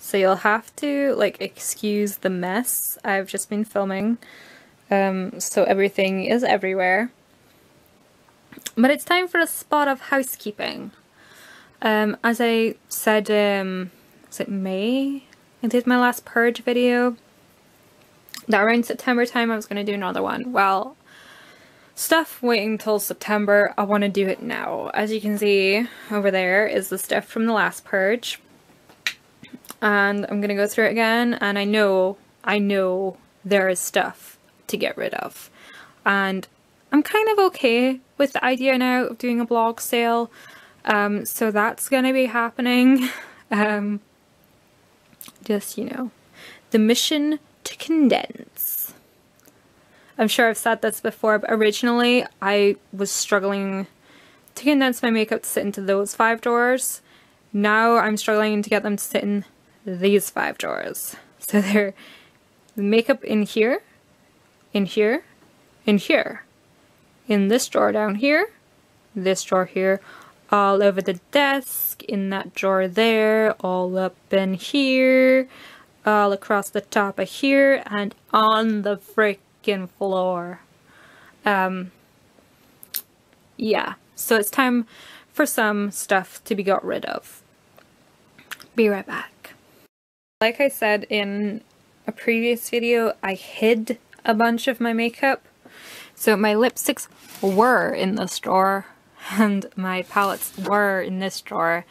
So you'll have to like excuse the mess. I've just been filming, so everything is everywhere. But it's time for a spot of housekeeping. As I said, was it May? I did my last Purge video. That around September time I was going to do another one. Well, stuff waiting till September, I want to do it now. As you can see over there is the stuff from the last Purge. And I'm going to go through it again, and I know there is stuff to get rid of. And I'm kind of okay with the idea now of doing a blog sale. So that's going to be happening. Just, you know, the mission to condense. I'm sure I've said this before, but originally I was struggling to condense my makeup to sit into those 5 drawers. Now I'm struggling to get them to sit in these 5 drawers. So they're the makeup in here, in here, in here, in this drawer down here, this drawer here, all over the desk, in that drawer there, all up in here, all across the top of here, and on the freaking floor. Yeah, so it's time for some stuff to be got rid of. Be right back. Like I said in a previous video, I hid a bunch of my makeup. So my lipsticks were in this drawer, and my palettes were in this drawer,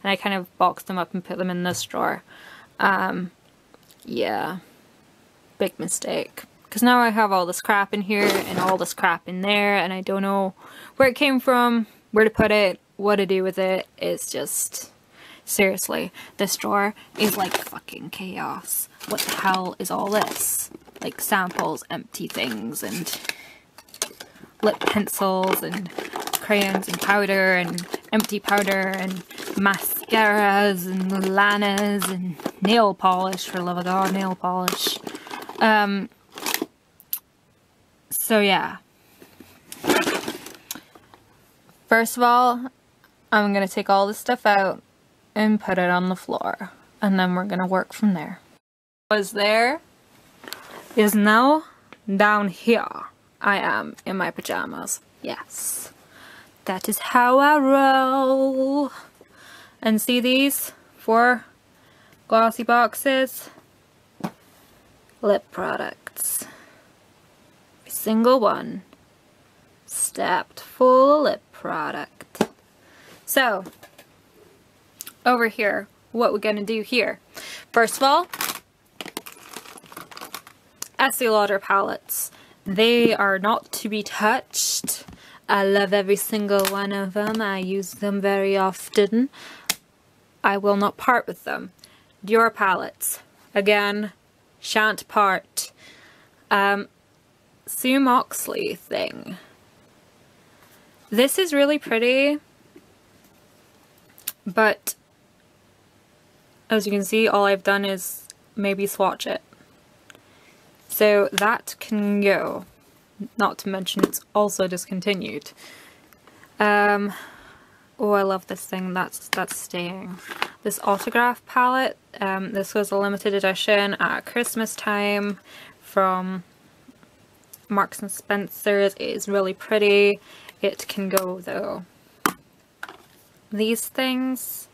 and I kind of boxed them up and put them in this drawer. Yeah, big mistake. Because now I have all this crap in here and all this crap in there, and I don't know where it came from, where to put it, what to do with it. It's just... seriously, this drawer is like fucking chaos. What the hell is all this? Like samples, empty things, and lip pencils, and crayons, and powder, and empty powder, and mascaras, and lanas, and nail polish, for the love of God, nail polish. So yeah. First of all, I'm gonna take all this stuff out and put it on the floor, and then we're gonna work from there. What was there is now down here. I am in my pajamas. Yes, that is how I roll. And see these 4 glossy boxes? Lip products. Every single one stacked full of lip product. So over here, what we're gonna do here. First of all, Estee Lauder palettes. They are not to be touched. I love every single one of them. I use them very often. I will not part with them. Dior palettes. Again, shan't part. Sue Moxley thing. This is really pretty, but as you can see, all I've done is maybe swatch it. So that can go. Not to mention it's also discontinued. Oh, I love this thing. That's staying. This Autograph palette. This was a limited edition at Christmas time from Marks and Spencer's. It is really pretty. It can go though. These things.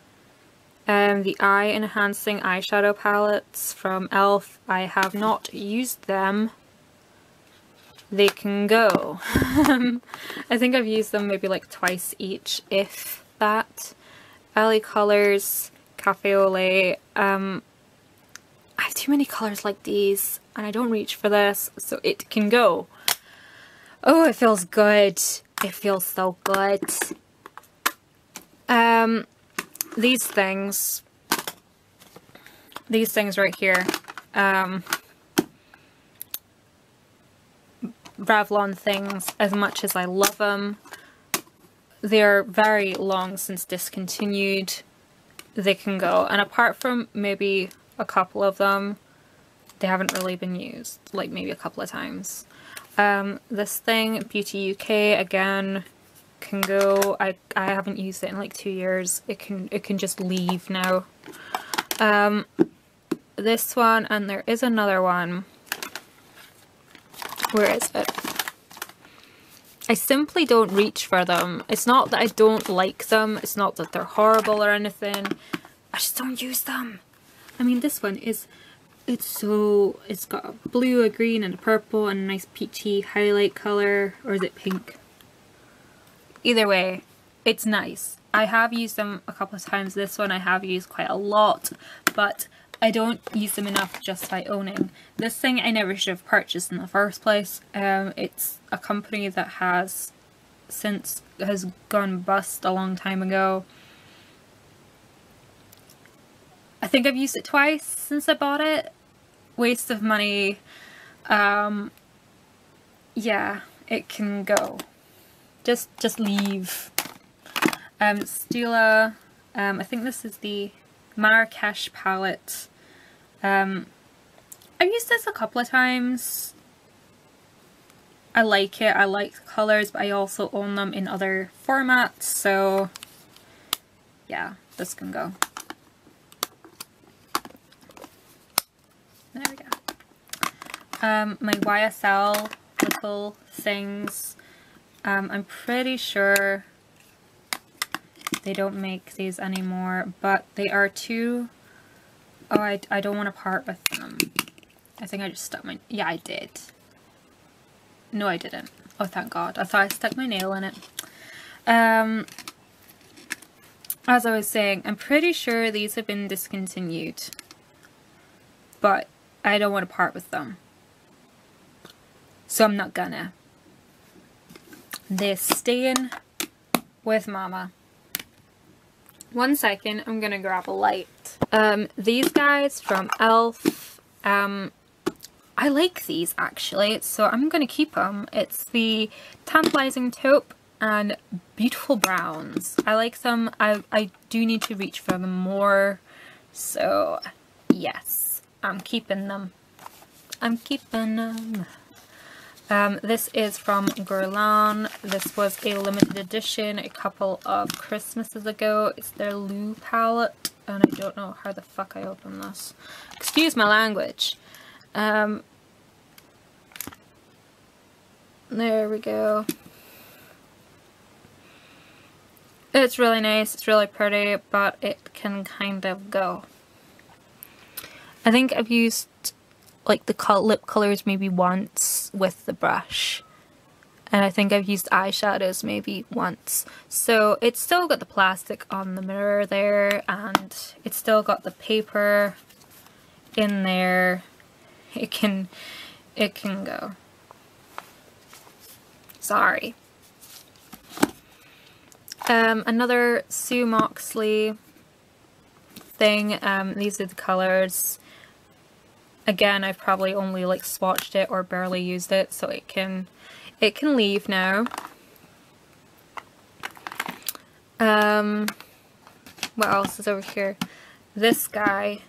The eye enhancing eyeshadow palettes from e.l.f. I have not used them. They can go. I think I've used them maybe like twice each, if that. LA Colors, Cafe Au Lait. I have too many colors like these, and I don't reach for this, so it can go. Oh, it feels good. It feels so good. These things right here, Revlon things, as much as I love them, they're very long since discontinued. They can go, and apart from maybe a couple of them, they haven't really been used, like maybe a couple of times. This thing, Beauty UK, again, can go. I haven't used it in like 2 years. It can just leave now. this one, and there is another one. Where is it? I simply don't reach for them. It's not that I don't like them. It's not that they're horrible or anything. I just don't use them. I mean, this one is, it's got a blue, a green, and a purple, and a nice peachy highlight colour. Or is it pink? Either way, it's nice. I have used them a couple of times. This one I have used quite a lot, but I don't use them enough just by owning. This thing I never should have purchased in the first place. It's a company that has gone bust a long time ago. I think I've used it twice since I bought it. Waste of money. Yeah, it can go. Just leave. Stila, I think this is the Marrakesh palette. I've used this a couple of times. I like it, I like the colours, but I also own them in other formats, so yeah, this can go. There we go. My YSL little things. I'm pretty sure they don't make these anymore, but they are too... Oh, I don't want to part with them. I think I just stuck my... Yeah, I did. No, I didn't. Oh, thank God. I thought I stuck my nail in it. As I was saying, I'm pretty sure these have been discontinued, but I don't want to part with them. So I'm not gonna. They're staying with Mama. 1 second, I'm gonna grab a light. These guys from e.l.f. I like these actually, so I'm gonna keep them. It's the Tantalizing Taupe and Beautiful Browns. I like them. I do need to reach for them more, so yes, I'm keeping them. I'm keeping them. This is from Guerlain. This was a limited edition a couple of Christmases ago. It's their Lou palette, and I don't know how the fuck I open this. Excuse my language. There we go. It's really nice, it's really pretty, but it can kind of go. I think I've used like the lip colours maybe once with the brush, and I think I've used eyeshadows maybe once. So it's still got the plastic on the mirror there, and it's still got the paper in there. It can go. Sorry. Another Sue Moxley thing. These are the colours. Again, I've probably only like swatched it or barely used it, so it can leave now. What else is over here? This guy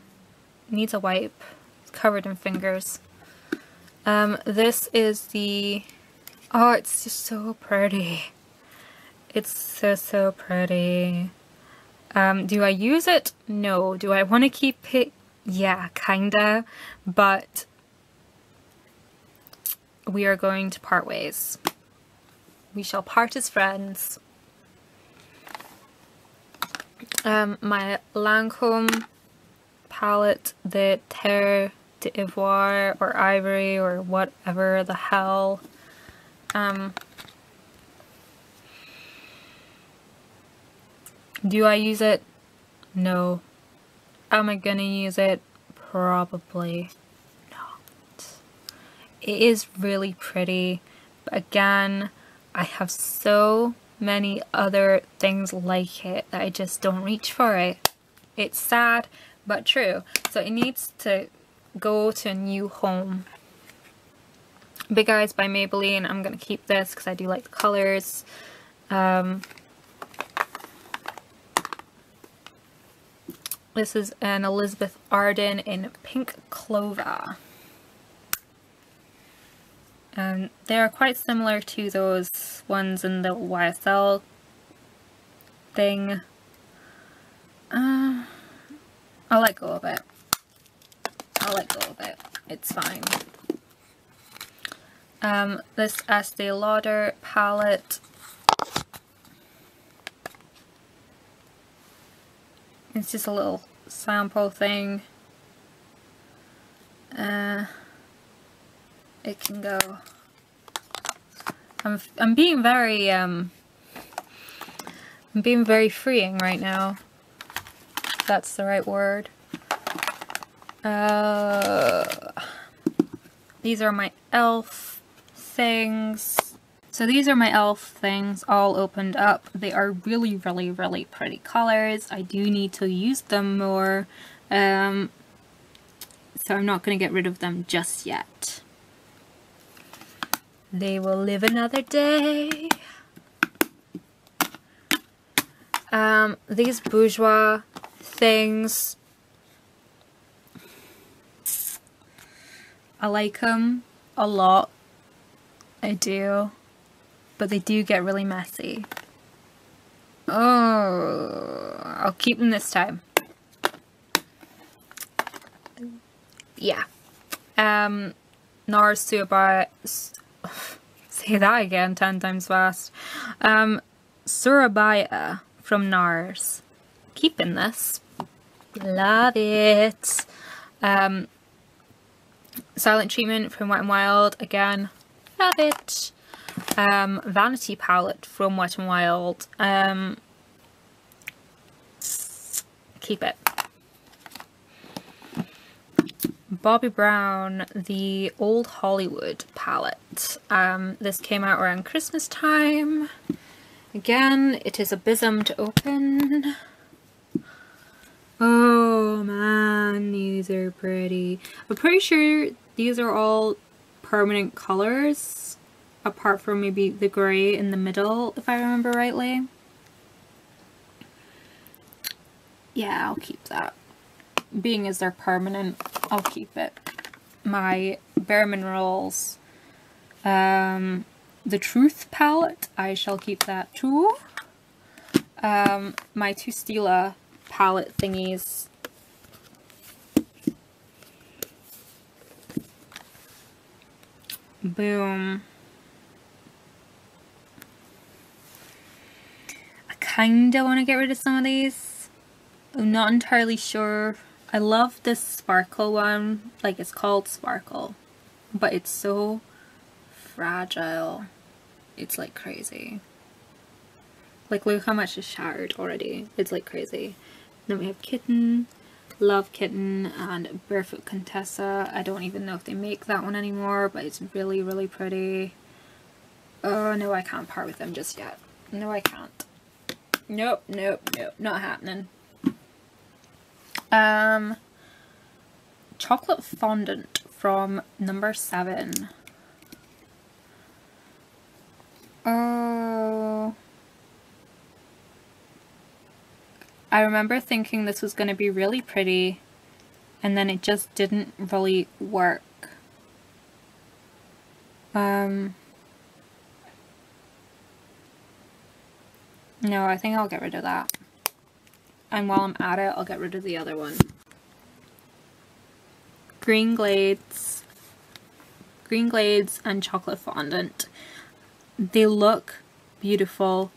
needs a wipe. It's covered in fingers. This is the... Oh, it's just so pretty. It's so pretty. Do I use it? No. Do I want to keep it? Yeah, kinda. But we are going to part ways. We shall part as friends. My Lancome palette, the Terre d'Ivoire or Ivory or whatever the hell. Do I use it? No. Am I gonna use it? Probably not. It is really pretty, but again, I have so many other things like it that I just don't reach for it. It's sad, but true. So it needs to go to a new home. Big Eyes by Maybelline. I'm gonna keep this because I do like the colours. This is an Elizabeth Arden in Pink Clover. And they are quite similar to those ones in the YSL thing. I'll let go of it. I'll let go of it. It's fine. This Estee Lauder palette. It's just a little sample thing. It can go. I'm being very freeing right now. If that's the right word. These are my e.l.f. things. So these are my e.l.f. things all opened up. They are really, really, really pretty colors. I do need to use them more. So I'm not going to get rid of them just yet. They will live another day. These bourgeois things, I like them a lot. I do. But they do get really messy. Oh, I'll keep them this time. Yeah. NARS Surabaya. Say that again 10 times fast. Surabaya from NARS. Keeping this. Love it. Silent Treatment from Wet n Wild. Again, love it. Vanity palette from Wet n Wild. Keep it. Bobbi Brown, the Old Hollywood palette. This came out around Christmas time. Again, it is abysm to open. Oh man, these are pretty. I'm pretty sure these are all permanent colors, apart from maybe the grey in the middle, if I remember rightly. Yeah, I'll keep that. Being as they're permanent, I'll keep it. My Bare Minerals, the Truth palette, I shall keep that too. My two Stila palette thingies. Boom. I kinda want to get rid of some of these. I'm not entirely sure. I love this sparkle one. Like, it's called Sparkle, but it's so fragile. It's like crazy. Like, look how much is shattered already. It's like crazy. Then we have Kitten, Love Kitten, and Barefoot Contessa. I don't even know if they make that one anymore, but it's really, really pretty. Oh, no, I can't part with them just yet. No, I can't. Nope, nope, nope. Not happening. Chocolate Fondant from number 7. Oh. I remember thinking this was going to be really pretty, and then it just didn't really work. No, I think I'll get rid of that. And while I'm at it, I'll get rid of the other one. Green Glades and Chocolate Fondant. They look beautiful.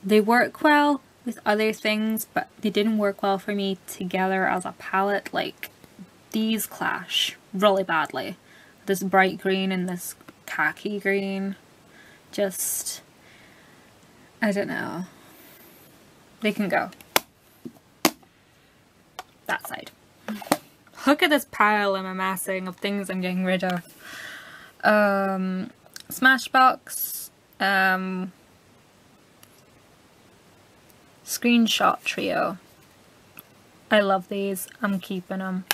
They work well with other things, but they didn't work well for me together as a palette. Like, these clash really badly. This bright green and this khaki green. Just, I don't know. They can go. That side. Look at this pile I'm amassing of things I'm getting rid of. Smashbox. Screenshot Trio. I love these. I'm keeping them.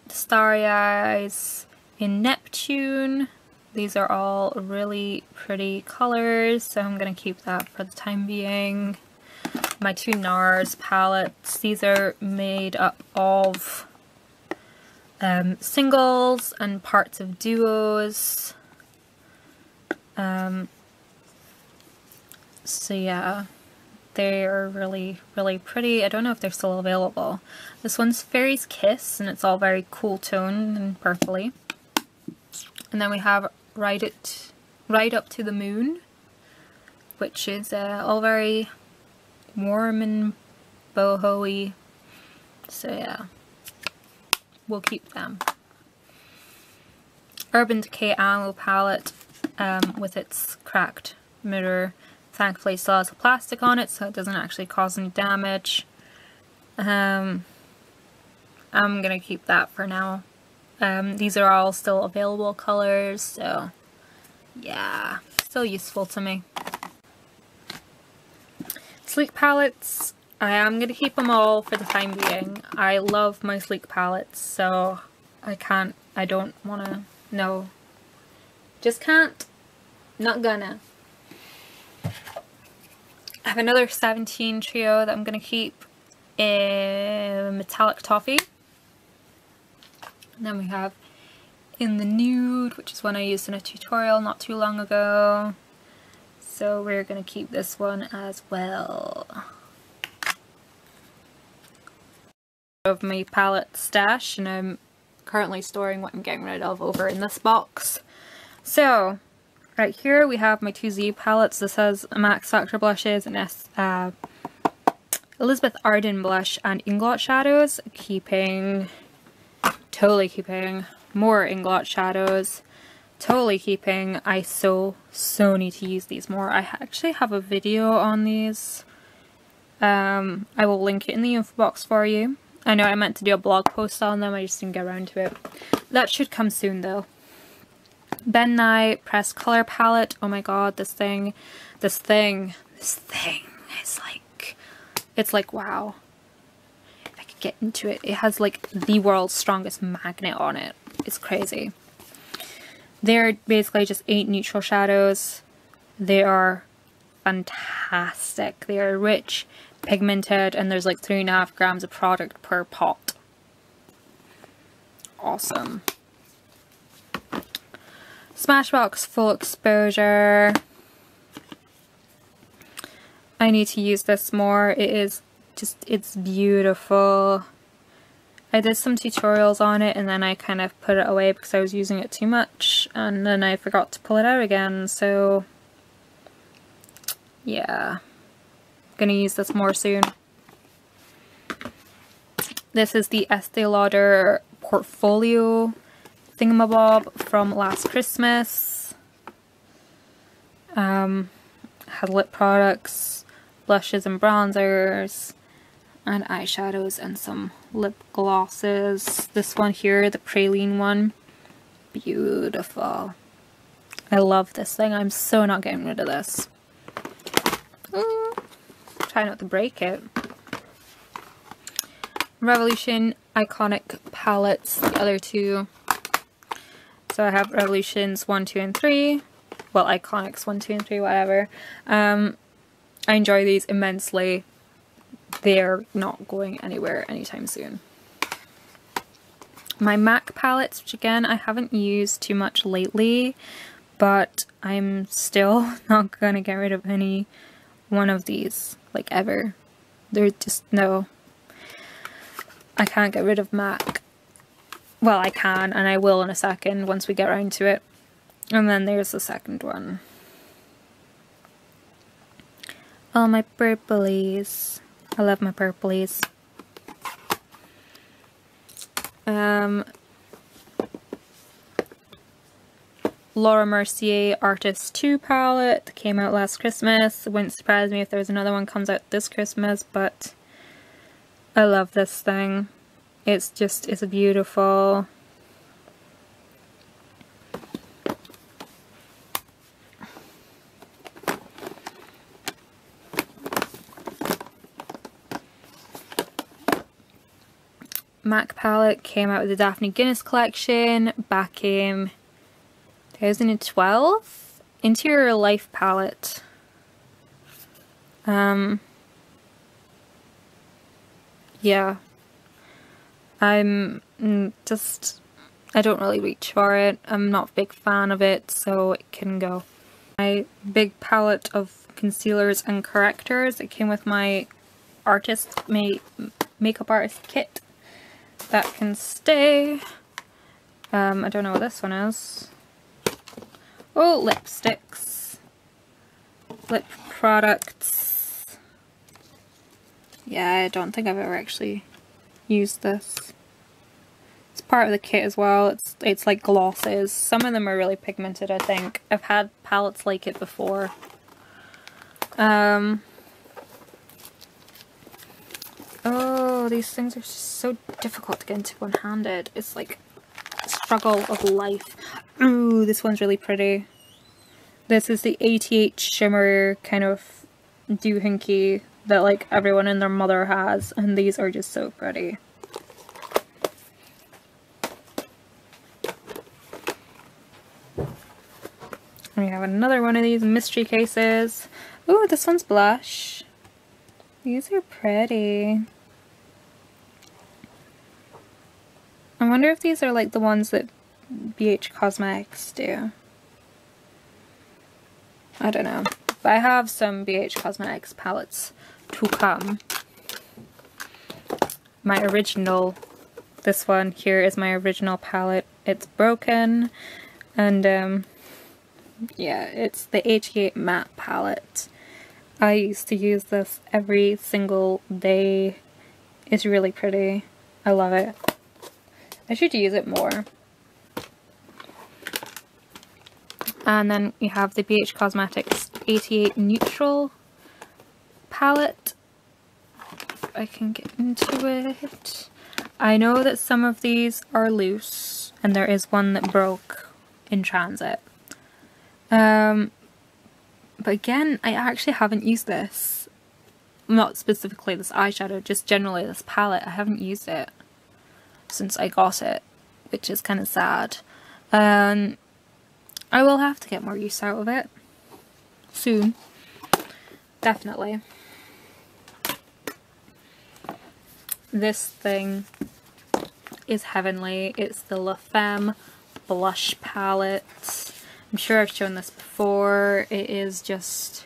Starry Eyes in Neptune. These are all really pretty colors, so I'm going to keep that for the time being. My two NARS palettes. These are made up of singles and parts of duos. So yeah, They are really, really pretty. I don't know if they're still available. This one's Fairy's Kiss, and it's all very cool toned and purpley. And then we have Ride Up to the Moon, which is all very warm and boho-y. So yeah, we'll keep them. Urban Decay Ammo palette with its cracked mirror. Thankfully still has plastic on it, so it doesn't actually cause any damage. I'm gonna keep that for now. These are all still available colors, so yeah, still useful to me. Sleek palettes, I am gonna keep them all for the time being. I love my sleek palettes, so I don't wanna, no. Just can't. Not gonna. I have another 17 trio that I'm going to keep in Metallic Toffee. And then we have In the Nude, which is one I used in a tutorial not too long ago. So we're going to keep this one as well. Of my palette stash, and I'm currently storing what I'm getting rid of over in this box. So right here we have my 2Z palettes. This has Max Factor blushes and Elizabeth Arden blush and Inglot shadows. Totally keeping more Inglot shadows. Totally keeping. I so need to use these more. I actually have a video on these. I will link it in the info box for you. I know I meant to do a blog post on them, I just didn't get around to it. That should come soon though. Ben Nye Pressed Color Palette. Oh my god, this thing is like, it's like, wow. If I could get into it. It has like the world's strongest magnet on it. It's crazy. They're basically just 8 neutral shadows. They are fantastic. They are rich, pigmented, and there's like 3.5 grams of product per pot. Awesome. Smashbox Full Exposure. I need to use this more. It's beautiful. I did some tutorials on it and then I kind of put it away because I was using it too much, and then I forgot to pull it out again, so yeah. Gonna use this more soon. This is the Estee Lauder Portfolio thingamabob from last Christmas. Had lip products, blushes and bronzers, and eyeshadows and some lip glosses. This one here, the praline one, beautiful. I love this thing. I'm so not getting rid of this. Try not to break it. Revolution Iconic palettes, the other two. So I have Revolutions 1, 2, and 3. Well, Iconics 1, 2, and 3, whatever. I enjoy these immensely. They're not going anywhere anytime soon. My MAC palettes, which again I haven't used too much lately, but I'm still not gonna get rid of any one of these, like, ever. They're just, no. I can't get rid of MAC. Well, I can, and I will in a second once we get around to it. And then there's the second one. Oh, my purplies. I love my purplies. Laura Mercier Artist 2 palette came out last Christmas. It wouldn't surprise me if there was another one comes out this Christmas, but I love this thing. It's beautiful. MAC palette came out with the Daphne Guinness collection back in 2012. Interior Life palette. Yeah. I don't really reach for it. I'm not a big fan of it, so it can go. My big palette of concealers and correctors. It came with my makeup artist kit. That can stay. I don't know what this one is. Oh, lipsticks. Lip products. Yeah, I don't think I've ever actually used this. It's part of the kit as well. It's like glosses. Some of them are really pigmented, I think. I've had palettes like it before. Oh, these things are so difficult to get into one-handed. It's like a struggle of life. Ooh, this one's really pretty. This is the 88 shimmer kind of doohickey that like everyone and their mother has, and these are just so pretty. We have another one of these mystery cases. Ooh, this one's blush. These are pretty. I wonder if these are like the ones that BH Cosmetics do. I don't know. But I have some BH Cosmetics palettes to come. My original, this one here is my original palette. It's broken, and yeah, it's the 88 matte palette. I used to use this every single day. It's really pretty. I love it. I should use it more. And then you have the BH Cosmetics 88 Neutral palette. If I can get into it. I know that some of these are loose, and there is one that broke in transit. But again, I actually haven't used this. Not specifically this eyeshadow, just generally this palette. I haven't used it since I got it, which is kind of sad. I will have to get more use out of it soon. Definitely. This thing is heavenly. It's the La Femme blush palette. I'm sure I've shown this before. It is just,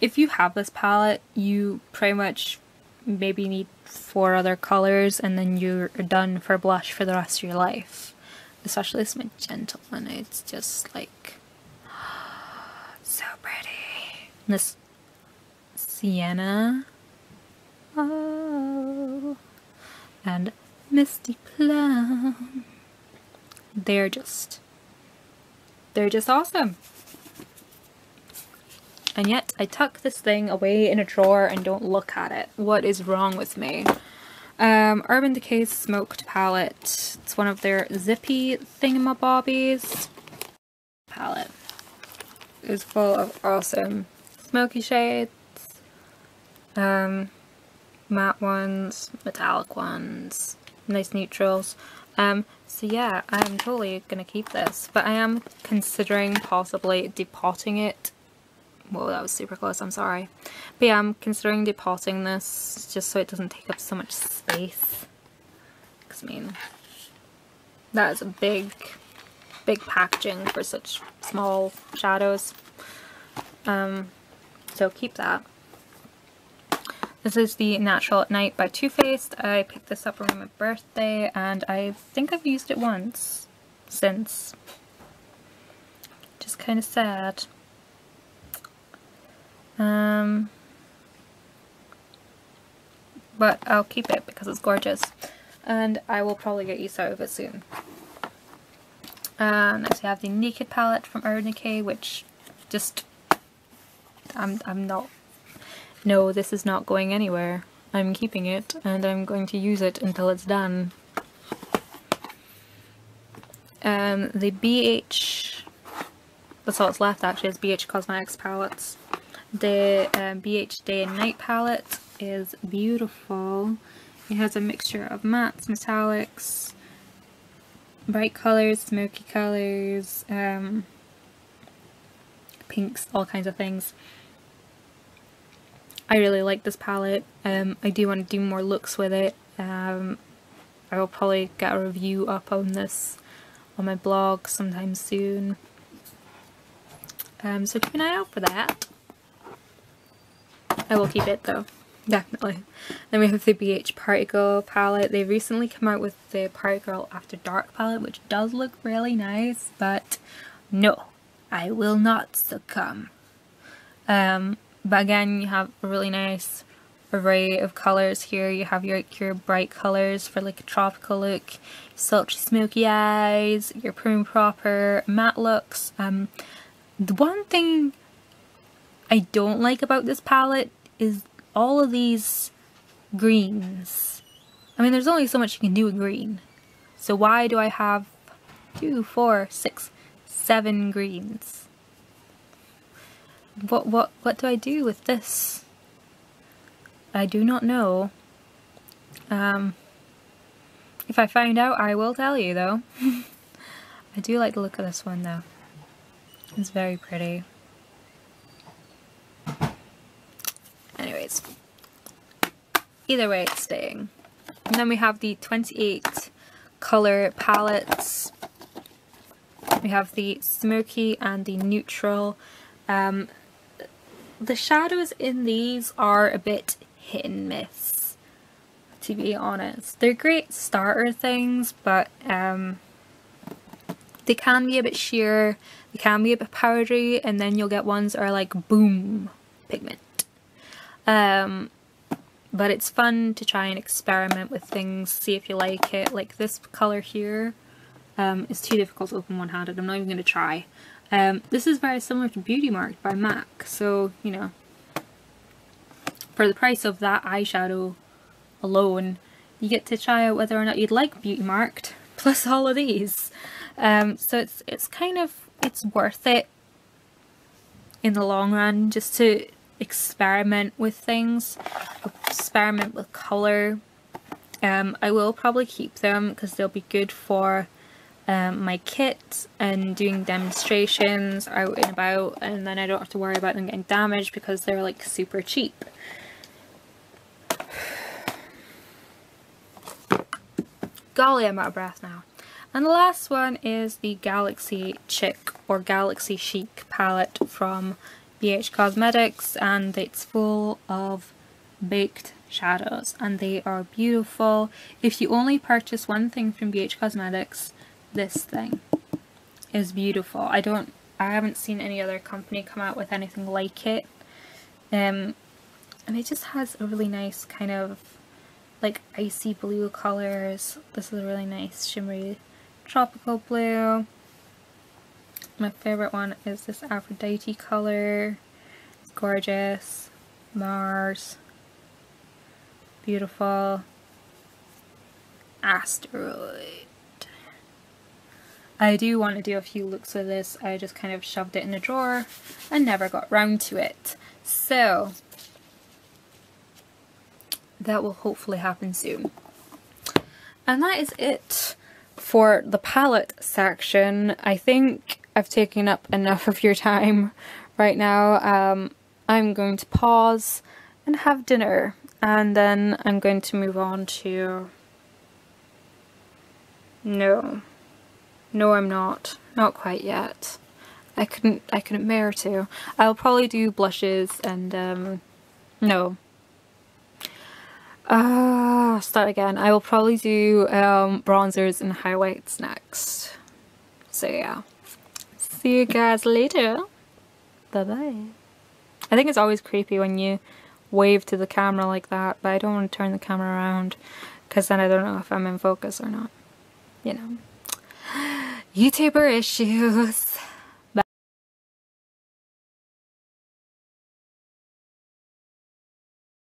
if you have this palette, you pretty much maybe need 4 other colors and then you're done for blush for the rest of your life. Especially this magenta one. It's just like so pretty. And this sienna. Oh. And Misty Plum. They're just awesome. And yet I tuck this thing away in a drawer and don't look at it. What is wrong with me? Urban Decay's Smoked palette. It's one of their zippy thingamabobbies. Palette is full of awesome smoky shades. Matte ones, metallic ones, nice neutrals. So yeah, I'm totally gonna keep this, but I am considering possibly depotting it. Whoa, that was super close, I'm sorry. But yeah, I'm considering depotting this just so it doesn't take up so much space. Because I mean, that is a big packaging for such small shadows. So keep that. This is the Natural at Night by Too Faced. I picked this up around my birthday and I think I've used it once since. Just kind of sad. But I'll keep it because it's gorgeous and I will probably get use out of it soon. Next we have the Naked palette from Urban Decay, which just I'm not, no, this is not going anywhere. I'm keeping it and I'm going to use it until it's done. The BH, that's all that's left actually, is BH Cosmetics palettes. The BH Day and Night palette is beautiful. It has a mixture of mattes, metallics, bright colors, smoky colors, pinks, all kinds of things. I really like this palette. I do want to do more looks with it. I will probably get a review up on this on my blog sometime soon. So keep an eye out for that. I will keep it though, definitely. Then we have the BH Party Girl palette. They recently come out with the Party Girl After Dark palette, which does look really nice, but no, I will not succumb. But again, you have a really nice array of colours here. You have your bright colours for like a tropical look, sultry smoky eyes, your prim proper matte looks. The one thing I don't like about this palette is all of these greens. I mean, there's only so much you can do with green. So why do I have 2, 4, 6, 7 greens? What do I do with this? I do not know. If I find out, I will tell you though. I do like the look of this one though. It's very pretty. Anyways, either way it's staying. And then we have the 28 colour palettes. We have the smoky and the neutral. The shadows in these are a bit hit and miss, to be honest. They're great starter things, but they can be a bit sheer, they can be a bit powdery, and then you'll get ones that are like boom pigment. But it's fun to try and experiment with things, see if you like it. Like this colour here is too difficult to open one-handed, I'm not even going to try. This is very similar to Beauty Marked by MAC, so you know, for the price of that eyeshadow alone, you get to try out whether or not you'd like Beauty Marked, plus all of these. So it's kind of, it's worth it in the long run, just to experiment with things, experiment with colour. I will probably keep them because they'll be good for my kit and doing demonstrations out and about, and then I don't have to worry about them getting damaged because they're like super cheap. Golly, I'm out of breath now. And the last one is the Galaxy Chic or Galaxy Chic palette from BH Cosmetics, and it's full of baked shadows and they are beautiful. If you only purchase one thing from BH Cosmetics, this thing is beautiful. I haven't seen any other company come out with anything like it. And it just has a really nice kind of like icy blue colours. This is a really nice shimmery tropical blue. My favourite one is this Aphrodite colour. It's gorgeous. Mars. Beautiful. Asteroid. I do want to do a few looks with this. I just kind of shoved it in a drawer and never got round to it. So that will hopefully happen soon. And that is it for the palette section. I think I've taken up enough of your time right now. I'm going to pause and have dinner, and then I'm going to move on to... No, I'm not. Not quite yet. I couldn't bear to. I'll probably do blushes and no. Start again. I will probably do bronzers and highlights next. So yeah. See you guys later. Bye bye. I think it's always creepy when you wave to the camera like that, but I don't want to turn the camera around because then I don't know if I'm in focus or not. You know. YouTuber issues.